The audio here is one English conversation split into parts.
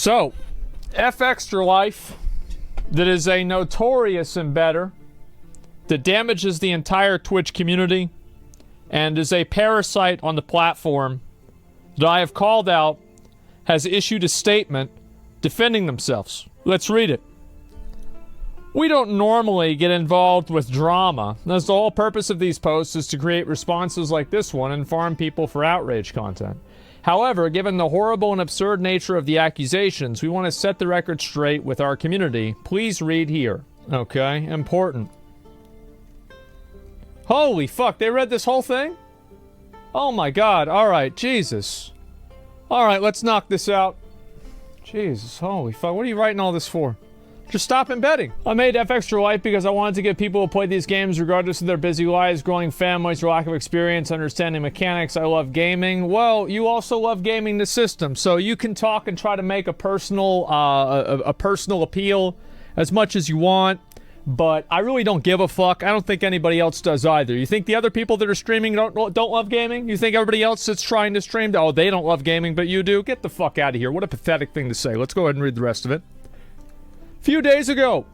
So, F Extra Life, that is a notorious embedder that damages the entire Twitch community and is a parasite on the platform that I have called out, has issued a statement defending themselves. Let's read it. We don't normally get involved with drama, as the whole purpose of these posts is to create responses like this one and farm people for outrage content. However, given the horrible and absurd nature of the accusations, we want to set the record straight with our community. Please read here. Okay, important. Holy fuck, they read this whole thing? Oh my god, alright, Jesus. Alright, let's knock this out. Jesus, holy fuck, what are you writing all this for? Just stop embedding. I made F Extra Life because I wanted to give people who play these games, regardless of their busy lives, growing families, or lack of experience, understanding mechanics. I love gaming. Well, you also love gaming the system, so you can talk and try to make a personal appeal as much as you want, but I really don't give a fuck. I don't think anybody else does either. You think the other people that are streaming don't love gaming? You think everybody else that's trying to stream, oh, they don't love gaming, but you do? Get the fuck out of here. What a pathetic thing to say. Let's go ahead and read the rest of it. Few days ago,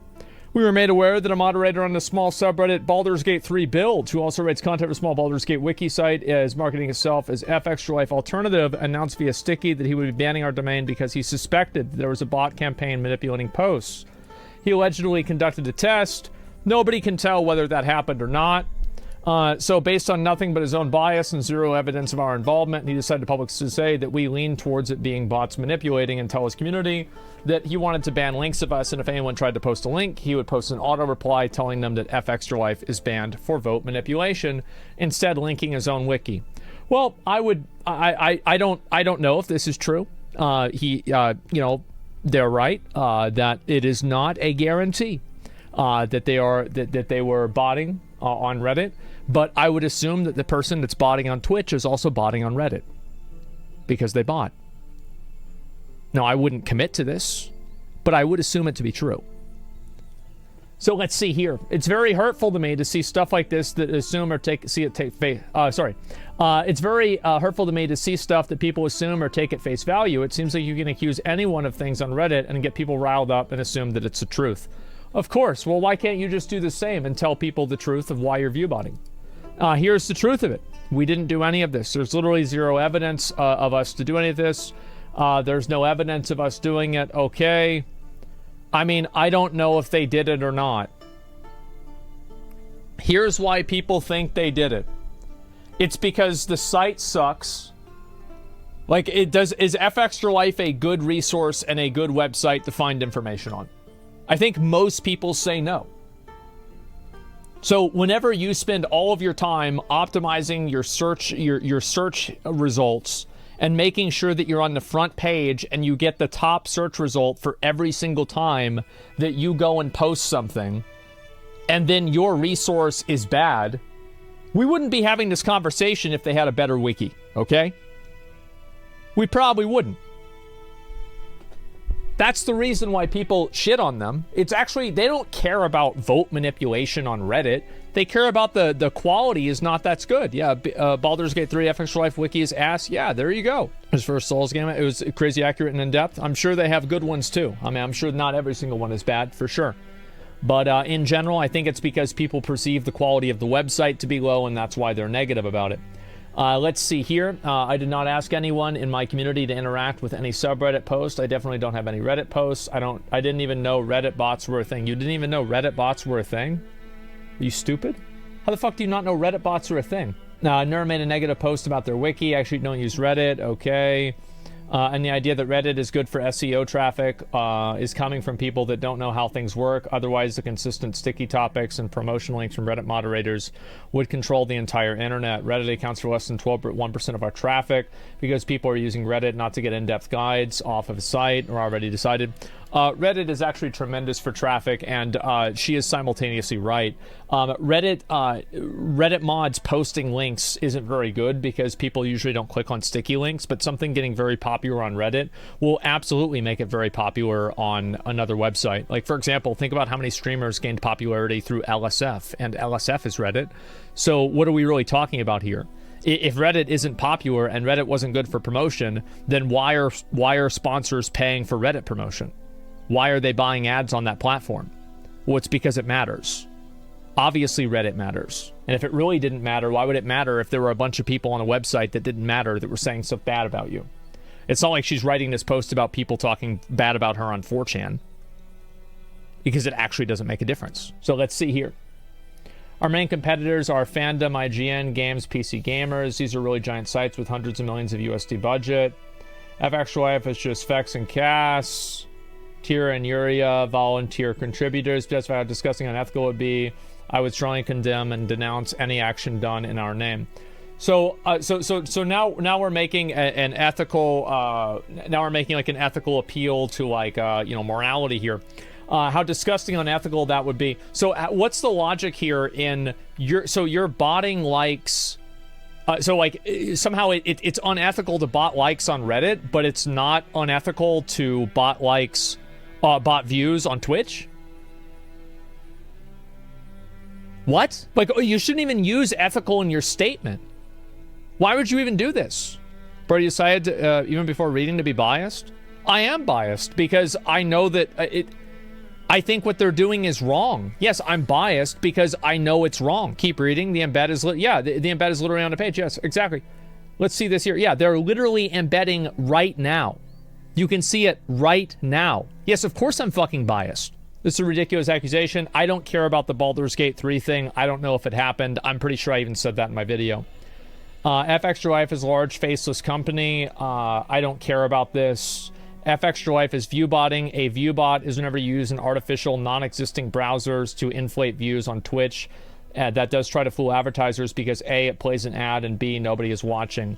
we were made aware that a moderator on the small subreddit Baldur's Gate 3 Builds, who also writes content for small Baldur's Gate wiki site, is marketing himself as F Extra Life Alternative, announced via Sticky that he would be banning our domain because he suspected that there was a bot campaign manipulating posts. He allegedly conducted a test. Nobody can tell whether that happened or not. So based on nothing but his own bias and zero evidence of our involvement, he decided publicly to say that we lean towards it being bots manipulating and tell his community that he wanted to ban links of us, and if anyone tried to post a link, he would post an auto reply telling them that F Extra Life is banned for vote manipulation, instead linking his own wiki. Well, I don't know if this is true. They're right that it is not a guarantee that they were botting on Reddit, but I would assume that the person that's botting on Twitch is also botting on Reddit because they bot. Now, I wouldn't commit to this, but I would assume it to be true. So let's see here. It's very hurtful to me to see stuff like this that assume or it's very hurtful to me to see stuff that people assume or take at face value. It seems like you can accuse anyone of things on Reddit and get people riled up and assume that it's the truth. Of course. Well, why can't you just do the same and tell people the truth of why you're viewbotting? Here's the truth of it. We didn't do any of this. There's literally zero evidence of us to do any of this. There's no evidence of us doing it. Okay. I mean, I don't know if they did it or not. Here's why people think they did it. It's because the site sucks. Like, is F Extra Life a good resource and a good website to find information on? I think most people say no. So whenever you spend all of your time optimizing your search results and making sure that you're on the front page and you get the top search result for every single time that you go and post something, and then your resource is bad, we wouldn't be having this conversation if they had a better wiki, okay? We probably wouldn't. That's the reason why people shit on them. It's actually, they don't care about vote manipulation on Reddit. They care about the quality is not that good. Yeah, Baldur's Gate 3 F Extra Life wiki is ass. Yeah, there you go. His first Souls game, it was crazy accurate and in-depth. I'm sure they have good ones too. I mean, I'm sure not every single one is bad, for sure. But in general, I think it's because people perceive the quality of the website to be low, and that's why they're negative about it. Let's see here. I did not ask anyone in my community to interact with any subreddit posts. I definitely don't have any Reddit posts. I didn't even know Reddit bots were a thing. You didn't even know Reddit bots were a thing? Are you stupid? How the fuck do you not know Reddit bots are a thing? I never made a negative post about their wiki. I actually don't use Reddit. Okay. And the idea that Reddit is good for SEO traffic is coming from people that don't know how things work. Otherwise, the consistent sticky topics and promotion links from Reddit moderators would control the entire internet. Reddit accounts for less than 1% of our traffic because people are using Reddit not to get in-depth guides off of a site or already decided. Reddit is actually tremendous for traffic, and she is simultaneously right. Reddit mods posting links isn't very good because people usually don't click on sticky links, but something getting very popular on Reddit will absolutely make it very popular on another website. Like, for example, think about how many streamers gained popularity through LSF, and LSF is Reddit. So what are we really talking about here? If Reddit isn't popular and Reddit wasn't good for promotion, then why are sponsors paying for Reddit promotion? Why are they buying ads on that platform? Well, it's because it matters. Obviously, Reddit matters. And if it really didn't matter, why would it matter if there were a bunch of people on a website that didn't matter that were saying stuff bad about you? It's not like she's writing this post about people talking bad about her on 4chan. Because it actually doesn't make a difference. So let's see here. Our main competitors are Fandom, IGN, Games, PC Gamers. These are really giant sites with hundreds of millions of USD budget. FXYF is just Vex and Cass. Tira and Yuria, volunteer contributors. Just how disgusting and unethical it would be. I would strongly condemn and denounce any action done in our name. So now we're making an ethical. Now we're making like an ethical appeal to like morality here. How disgusting and unethical that would be. So what's the logic here in your botting likes? Somehow it's unethical to bot likes on Reddit, but it's not unethical to bot likes, bot views on Twitch? What? Like, you shouldn't even use ethical in your statement. Why would you even do this? Brody decided to, even before reading, to be biased? I am biased because I know that I think what they're doing is wrong. Yes, I'm biased because I know it's wrong. Keep reading. The embed is, the embed is literally on the page. Yes, exactly. Let's see this here. Yeah, they're literally embedding right now. You can see it right now. Yes, of course I'm fucking biased. This is a ridiculous accusation. I don't care about the Baldur's Gate 3 thing. I don't know if it happened. I'm pretty sure I even said that in my video. FXTraLife is a large faceless company. I don't care about this. FXTraLife is viewbotting. A viewbot is whenever you use an artificial, non-existing browsers to inflate views on Twitch. That does try to fool advertisers because A, it plays an ad, and B, nobody is watching.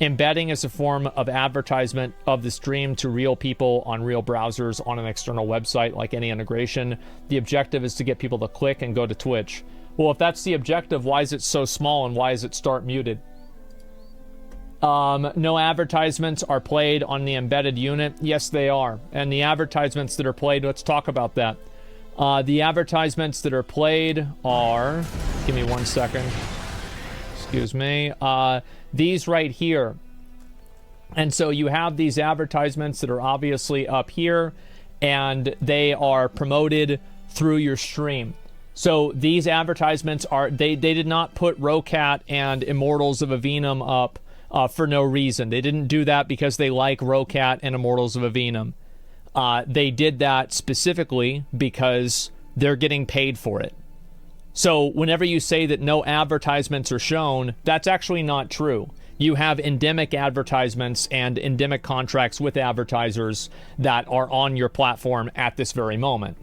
Embedding is a form of advertisement of the stream to real people on real browsers on an external website, like any integration. The objective is to get people to click and go to Twitch. Well, if that's the objective, why is it so small and why is it start muted? No advertisements are played on the embedded unit. Yes, they are. And the advertisements that are played, let's talk about that. The advertisements that are played are, give me 1 second. Excuse me. These right here. And so you have these advertisements that are obviously up here, and they are promoted through your stream. So these advertisements are, they did not put Rocat and Immortals of Avenum up for no reason. They didn't do that because they like Rocat and Immortals of Avenum. They did that specifically because they're getting paid for it. So whenever you say that no advertisements are shown, that's actually not true. You have endemic advertisements and endemic contracts with advertisers that are on your platform at this very moment.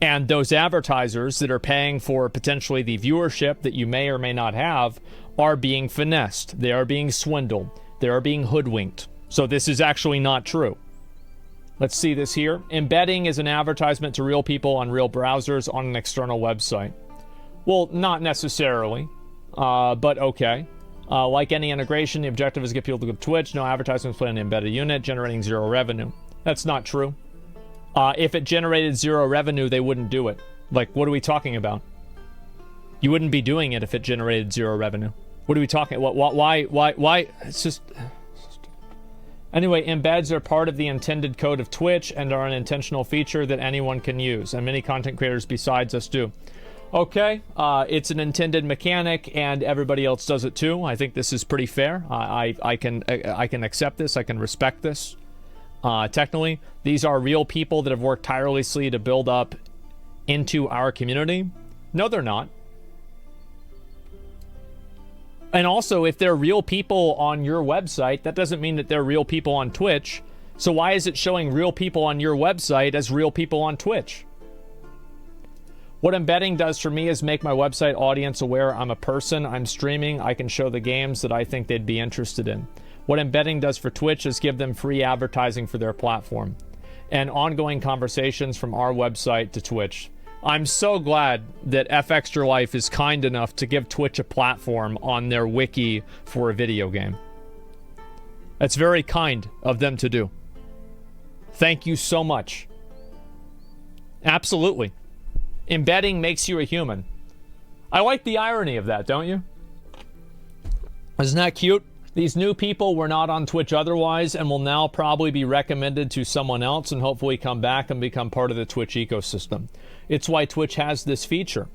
And those advertisers that are paying for potentially the viewership that you may or may not have are being finessed. They are being swindled. They are being hoodwinked. So this is actually not true. Let's see this here. Embedding is an advertisement to real people on real browsers on an external website. Well, not necessarily, but okay. Like any integration, the objective is to get people to go to Twitch. No advertisements play on the embedded unit, generating zero revenue. That's not true. If it generated zero revenue, they wouldn't do it. Like, what are we talking about? You wouldn't be doing it if it generated zero revenue. What are we talking? Why? It's just... Anyway, embeds are part of the intended code of Twitch and are an intentional feature that anyone can use, and many content creators besides us do. Okay, it's an intended mechanic, and everybody else does it too. I think this is pretty fair. I can accept this. I can respect this. Technically, these are real people that have worked tirelessly to build up into our community. No, they're not. And also, if they're real people on your website, that doesn't mean that they're real people on Twitch. So why is it showing real people on your website as real people on Twitch? What embedding does for me is make my website audience aware I'm a person, I'm streaming, I can show the games that I think they'd be interested in. What embedding does for Twitch is give them free advertising for their platform and ongoing conversations from our website to Twitch. I'm so glad that FXTraLife is kind enough to give Twitch a platform on their wiki for a video game. That's very kind of them to do. Thank you so much. Absolutely. Embedding makes you a human. I like the irony of that, don't you? Isn't that cute? These new people were not on Twitch otherwise and will now probably be recommended to someone else and hopefully come back and become part of the Twitch ecosystem. It's why Twitch has this feature.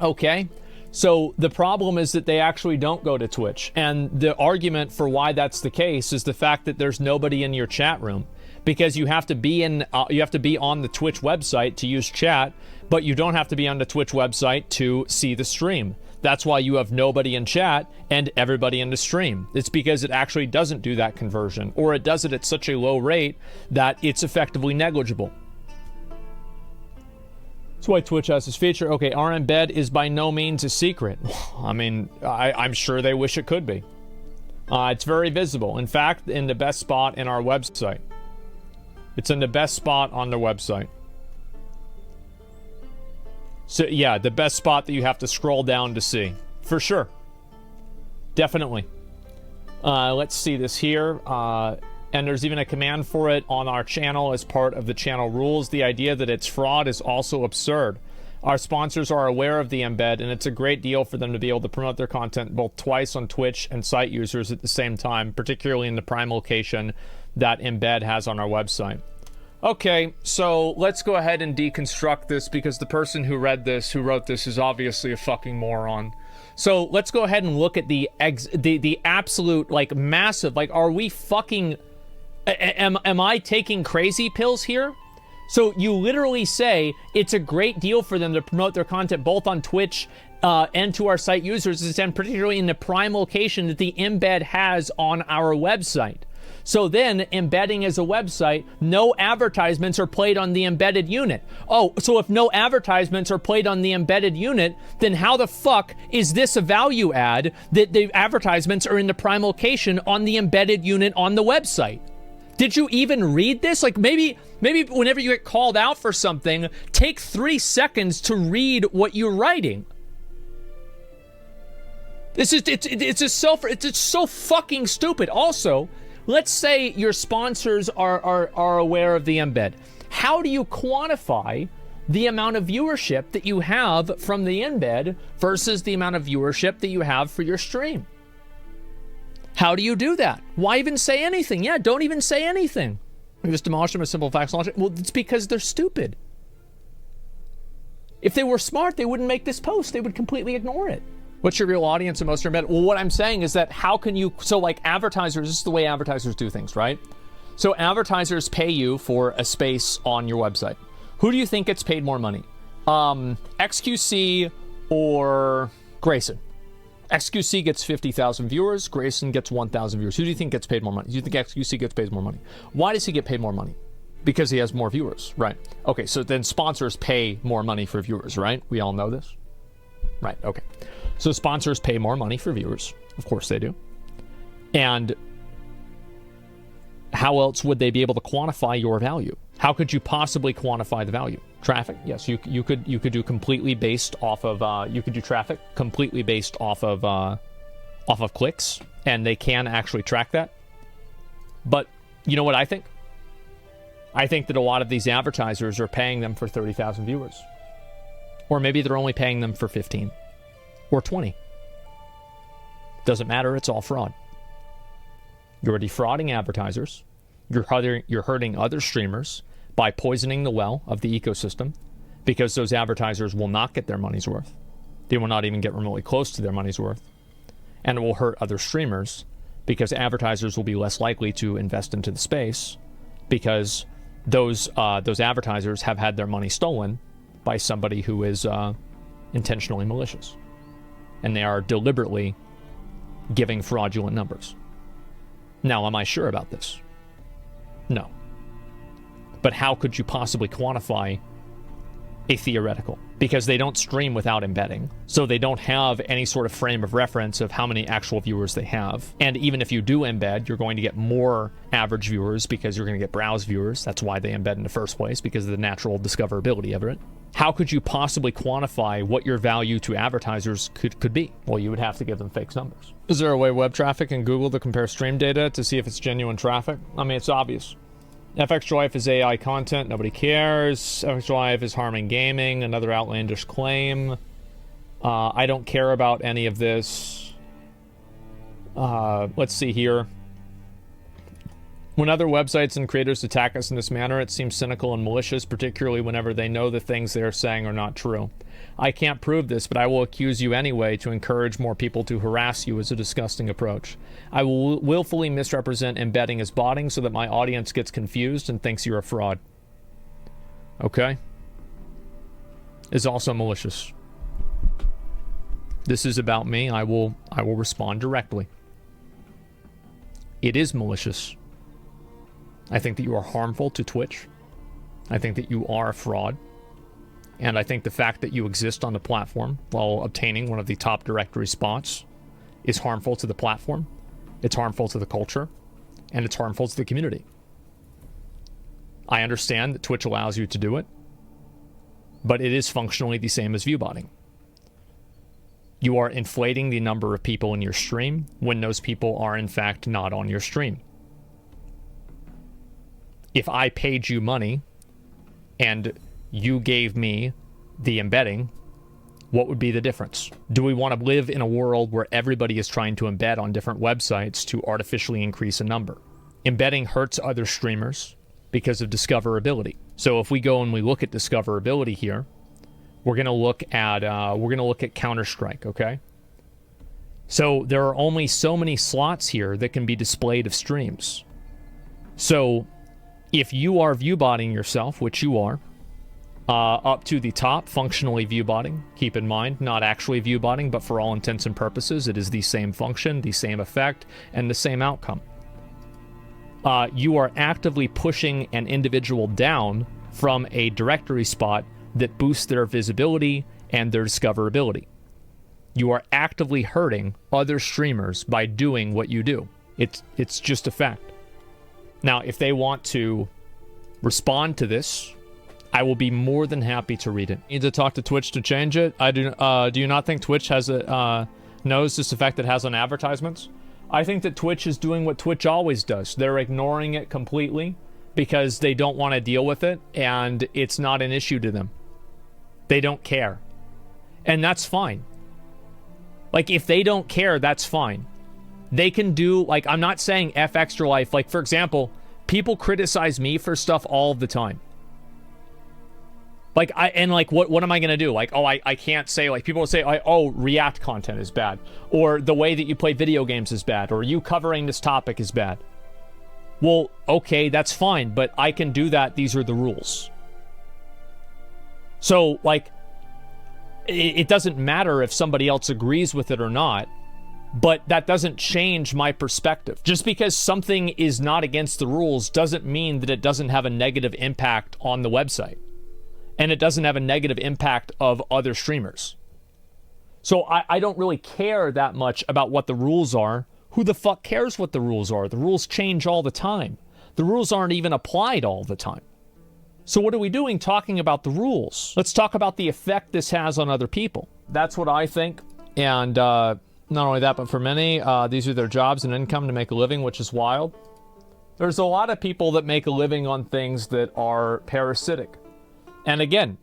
Okay, so the problem is that they actually don't go to Twitch. And the argument for why that's the case is the fact that there's nobody in your chat room. Because you have to be on the Twitch website to use chat, but you don't have to be on the Twitch website to see the stream. That's why you have nobody in chat and everybody in the stream. It's because it actually doesn't do that conversion, or it does it at such a low rate that it's effectively negligible. That's why Twitch has this feature. Okay, our embed is by no means a secret. I mean, I'm sure they wish it could be. It's very visible. In fact, in the best spot in our website. It's in the best spot on their website. So, yeah, the best spot that you have to scroll down to see. For sure. Definitely. Let's see this here. And there's even a command for it on our channel as part of the channel rules. The idea that it's fraud is also absurd. Our sponsors are aware of the embed, and it's a great deal for them to be able to promote their content both twice on Twitch and site users at the same time, particularly in the prime location that embed has on our website. Okay, so let's go ahead and deconstruct this because the person who wrote this is obviously a fucking moron. So let's go ahead and look at the absolute, like, massive, like, are we fucking, am I taking crazy pills here? So you literally say it's a great deal for them to promote their content both on Twitch and to our site users, and particularly in the prime location that the embed has on our website. So then, embedding as a website, no advertisements are played on the embedded unit. Oh, so if no advertisements are played on the embedded unit, then how the fuck is this a value add that the advertisements are in the prime location on the embedded unit on the website? Did you even read this? Like, maybe whenever you get called out for something, take 3 seconds to read what you're writing. This is, it's so fucking stupid. Also, let's say your sponsors are aware of the embed. How do you quantify the amount of viewership that you have from the embed versus the amount of viewership that you have for your stream? How do you do that? Why even say anything? Yeah, don't even say anything. We just demolish them as simple facts. Well, it's because they're stupid. If they were smart, they wouldn't make this post. They would completely ignore it. What's your real audience and most embedded? Well, what I'm saying is that how can you, so like advertisers, this is the way advertisers do things, right? So advertisers pay you for a space on your website. Who do you think gets paid more money? XQC or Grayson? XQC gets 50,000 viewers, Grayson gets 1,000 viewers. Who do you think gets paid more money? Do you think XQC gets paid more money? Why does he get paid more money? Because he has more viewers, right? Okay, so then sponsors pay more money for viewers, right? We all know this? Right, okay. So sponsors pay more money for viewers. Of course they do. And how else would they be able to quantify your value? How could you possibly quantify the value? Traffic? Yes, you could do completely based off of you could do traffic completely based off of clicks, and they can actually track that. But you know what I think? I think that a lot of these advertisers are paying them for 30,000 viewers. Or maybe they're only paying them for 15 or 20. Doesn't matter, it's all fraud. You're defrauding advertisers. You're hurting other streamers by poisoning the well of the ecosystem, because those advertisers will not get their money's worth. They will not even get remotely close to their money's worth. And it will hurt other streamers because advertisers will be less likely to invest into the space because those advertisers have had their money stolen by somebody who is intentionally malicious. And they are deliberately giving fraudulent numbers. Now, am I sure about this? No. But how could you possibly quantify a theoretical? Because they don't stream without embedding, so they don't have any sort of frame of reference of how many actual viewers they have. And even if you do embed, you're going to get more average viewers because you're going to get browse viewers. That's why they embed in the first place, because of the natural discoverability of it. How could you possibly quantify what your value to advertisers could be? Well, you would have to give them fake numbers. Is there a way web traffic and Google to compare stream data to see if it's genuine traffic? I mean, it's obvious. FXJoyF is AI content, nobody cares. FXJoyF is harming gaming, another outlandish claim. I don't care about any of this. Let's see here. When other websites and creators attack us in this manner, it seems cynical and malicious, particularly whenever they know the things they are saying are not true. I can't prove this, but I will accuse you anyway to encourage more people to harass you as a disgusting approach. I will willfully misrepresent embedding as botting so that my audience gets confused and thinks you're a fraud. Okay? Is also malicious. This is about me. I will respond directly. It is malicious. I think that you are harmful to Twitch. I think that you are a fraud. And I think the fact that you exist on the platform while obtaining one of the top directory spots is harmful to the platform. It's harmful to the culture. And it's harmful to the community. I understand that Twitch allows you to do it. But it is functionally the same as viewbotting. You are inflating the number of people in your stream when those people are in fact not on your stream. If I paid you money and you gave me the embedding, what would be the difference? Do we want to live in a world where everybody is trying to embed on different websites to artificially increase a number? Embedding hurts other streamers because of discoverability. So if we go and we look at discoverability here, we're gonna look at Counter-Strike, okay? So there are only so many slots here that can be displayed of streams. So if you are viewbotting yourself, which you are, up to the top, functionally viewbotting, keep in mind, not actually viewbotting, but for all intents and purposes, it is the same function, the same effect, and the same outcome. You are actively pushing an individual down from a directory spot that boosts their visibility and their discoverability. You are actively hurting other streamers by doing what you do. It's just a fact. Now, if they want to respond to this, I will be more than happy to read it. Need to talk to Twitch to change it. Do you not think Twitch has knows this effect it has on advertisements? I think that Twitch is doing what Twitch always does. They're ignoring it completely because they don't want to deal with it, and it's not an issue to them. They don't care. And that's fine. Like, if they don't care, that's fine. They can do, like, I'm not saying F Extra Life. Like, for example, people criticize me for stuff all the time. Like, what am I going to do? Like, oh, I can't say, like, people will say, oh, React content is bad. Or the way that you play video games is bad. Or you covering this topic is bad. Well, okay, that's fine, but I can do that. These are the rules. So, like, it doesn't matter if somebody else agrees with it or not, but that doesn't change my perspective. Just because something is not against the rules doesn't mean that it doesn't have a negative impact on the website. And it doesn't have a negative impact of other streamers. So I don't really care that much about what the rules are. Who the fuck cares what the rules are? The rules change all the time. The rules aren't even applied all the time. So what are we doing talking about the rules? Let's talk about the effect this has on other people. That's what I think. And not only that, but for many, these are their jobs and income to make a living, which is wild. There's a lot of people that make a living on things that are parasitic. And again,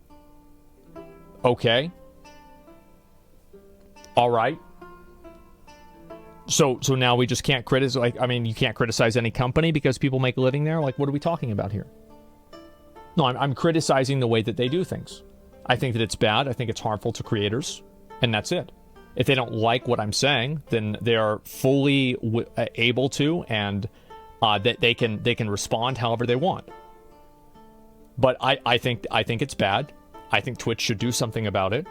okay. All right. So now we just can't criticize, like, I mean, you can't criticize any company because people make a living there? Like, what are we talking about here? No, I'm criticizing the way that they do things. I think that it's bad. I think it's harmful to creators. And that's it. If they don't like what I'm saying, then they are fully able to, and that they can respond however they want. But I think it's bad. I think Twitch should do something about it.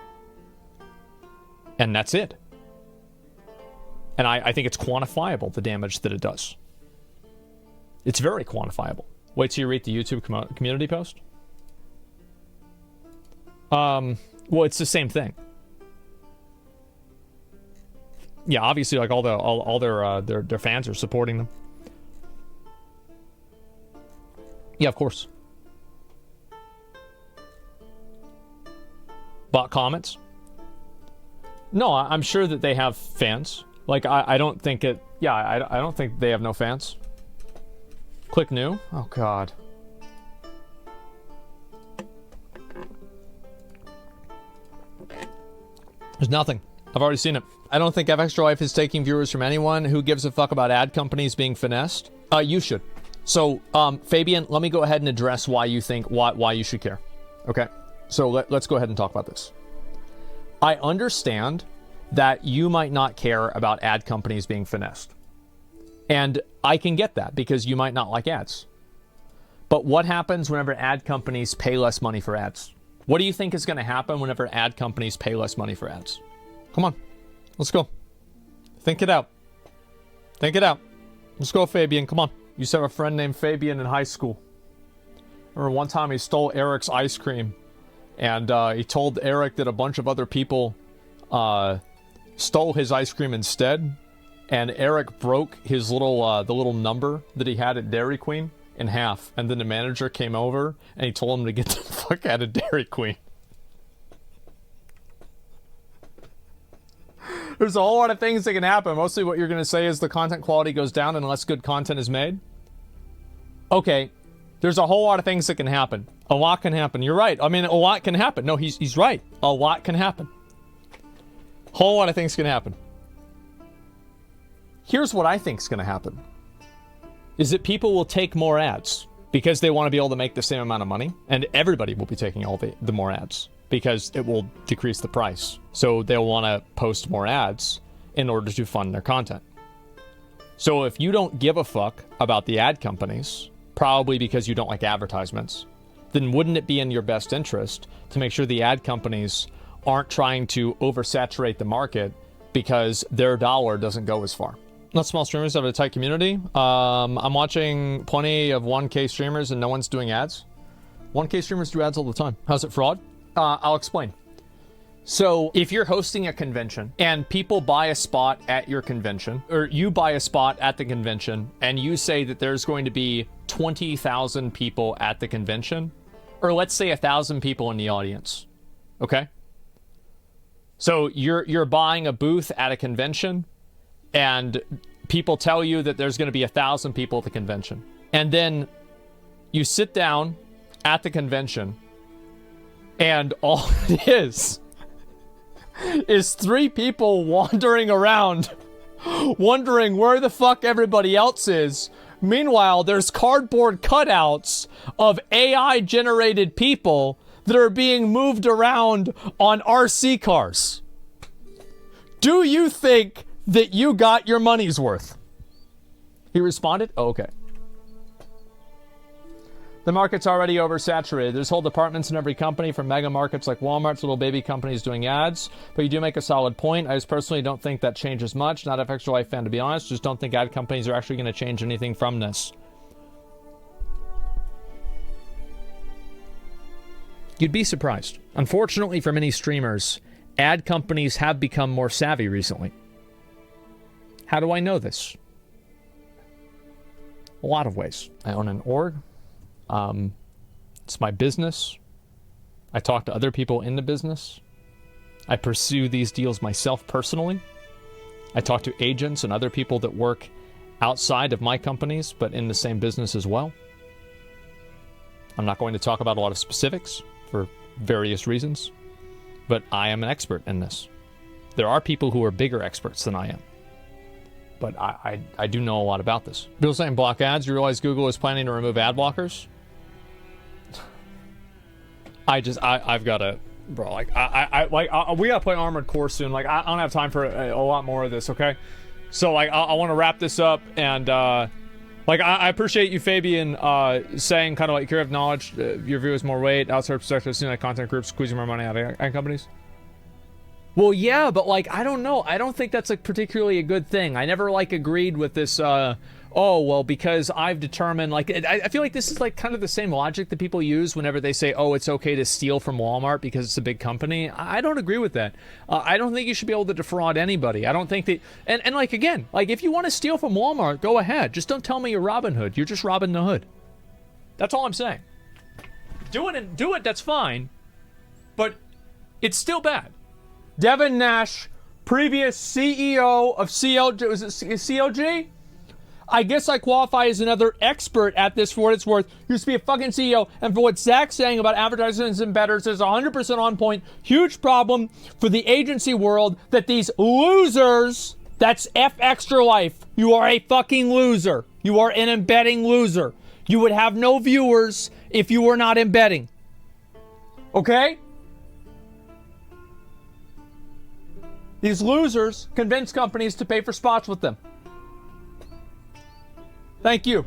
And that's it. And I think it's quantifiable, the damage that it does. It's very quantifiable. Wait till you read the YouTube community post. Well, it's the same thing. Yeah, obviously, like all their fans are supporting them. Yeah, of course. Bot comments? No, I'm sure that they have fans. Like, I don't think it... Yeah, I don't think they have no fans. Click new? Oh, God. There's nothing. I've already seen it. I don't think Extra Life is taking viewers from anyone. Who gives a fuck about ad companies being finessed? You should. So, Fabian, let me go ahead and address why you think, why you should care. Okay? So let's go ahead and talk about this. I understand that you might not care about ad companies being finessed. And I can get that because you might not like ads. But what happens whenever ad companies pay less money for ads? What do you think is going to happen whenever ad companies pay less money for ads? Come on. Let's go. Think it out. Think it out. Let's go, Fabian. Come on. You used to have a friend named Fabian in high school. I remember one time he stole Eric's ice cream. And he told Eric that a bunch of other people stole his ice cream instead. And Eric broke his little, the little number that he had at Dairy Queen in half. And then the manager came over and he told him to get the fuck out of Dairy Queen. There's a whole lot of things that can happen. Mostly what you're going to say is the content quality goes down unless good content is made. Okay, there's a whole lot of things that can happen. A lot can happen. You're right. I mean, a lot can happen. No, he's right. A lot can happen. Whole lot of things can happen. Here's what I think is going to happen. Is that people will take more ads because they want to be able to make the same amount of money. And everybody will be taking all the more ads because it will decrease the price. So they'll want to post more ads in order to fund their content. So if you don't give a fuck about the ad companies, probably because you don't like advertisements, then wouldn't it be in your best interest to make sure the ad companies aren't trying to oversaturate the market because their dollar doesn't go as far? Not small streamers have a tight community. I'm watching plenty of 1K streamers and no one's doing ads. 1K streamers do ads all the time. How's it fraud? I'll explain. So if you're hosting a convention and people buy a spot at your convention, or you buy a spot at the convention and you say that there's going to be 20,000 people at the convention, or let's say 1,000 people in the audience, okay? So you're buying a booth at a convention and people tell you that there's going to be 1,000 people at the convention. And then you sit down at the convention and all it is 3 people wandering around wondering where the fuck everybody else is. Meanwhile, there's cardboard cutouts of AI-generated people that are being moved around on RC cars. Do you think that you got your money's worth? He responded, oh, okay. The market's already oversaturated. There's whole departments in every company, from mega markets like Walmart to little baby companies doing ads. But you do make a solid point. I just personally don't think that changes much. Not a Extra Life fan, to be honest. Just don't think ad companies are actually going to change anything from this. You'd be surprised. Unfortunately for many streamers, ad companies have become more savvy recently. How do I know this? A lot of ways. I own an org. It's my business. I talk to other people in the business. I pursue these deals myself personally. I talk to agents and other people that work outside of my companies, but in the same business as well. I'm not going to talk about a lot of specifics for various reasons, but I am an expert in this. There are people who are bigger experts than I am, but I do know a lot about this. People saying block ads. You realize Google is planning to remove ad blockers? I've got to, bro, like, we gotta play Armored Core soon. Like, I don't have time for a lot more of this, okay? So, like, I want to wrap this up, and, like, I appreciate you, Fabian, saying kind of like, here have knowledge, your viewers more weight, outside perspective, seeing like content groups squeezing more money out of ad companies. Well, yeah, but, like, I don't know. I don't think that's, like, particularly a good thing. I never, like, agreed with this, oh, well, because I've determined, like, I feel like this is, like, kind of the same logic that people use whenever they say, oh, it's okay to steal from Walmart because it's a big company. I don't agree with that. I don't think you should be able to defraud anybody. I don't think that, and like, again, like, if you want to steal from Walmart, go ahead. Just don't tell me you're Robin Hood. You're just Robin the Hood. That's all I'm saying. Do it, that's fine. But it's still bad. Devin Nash, previous CEO of CLG, was it COG? I guess I qualify as another expert at this for what it's worth. Used to be a fucking CEO, and for what Zach's saying about advertisements and bettors is 100% on point. Huge problem for the agency world that these losers, that's F extra life. You are a fucking loser. You are an embedding loser. You would have no viewers if you were not embedding. Okay? These losers convince companies to pay for spots with them. Thank you.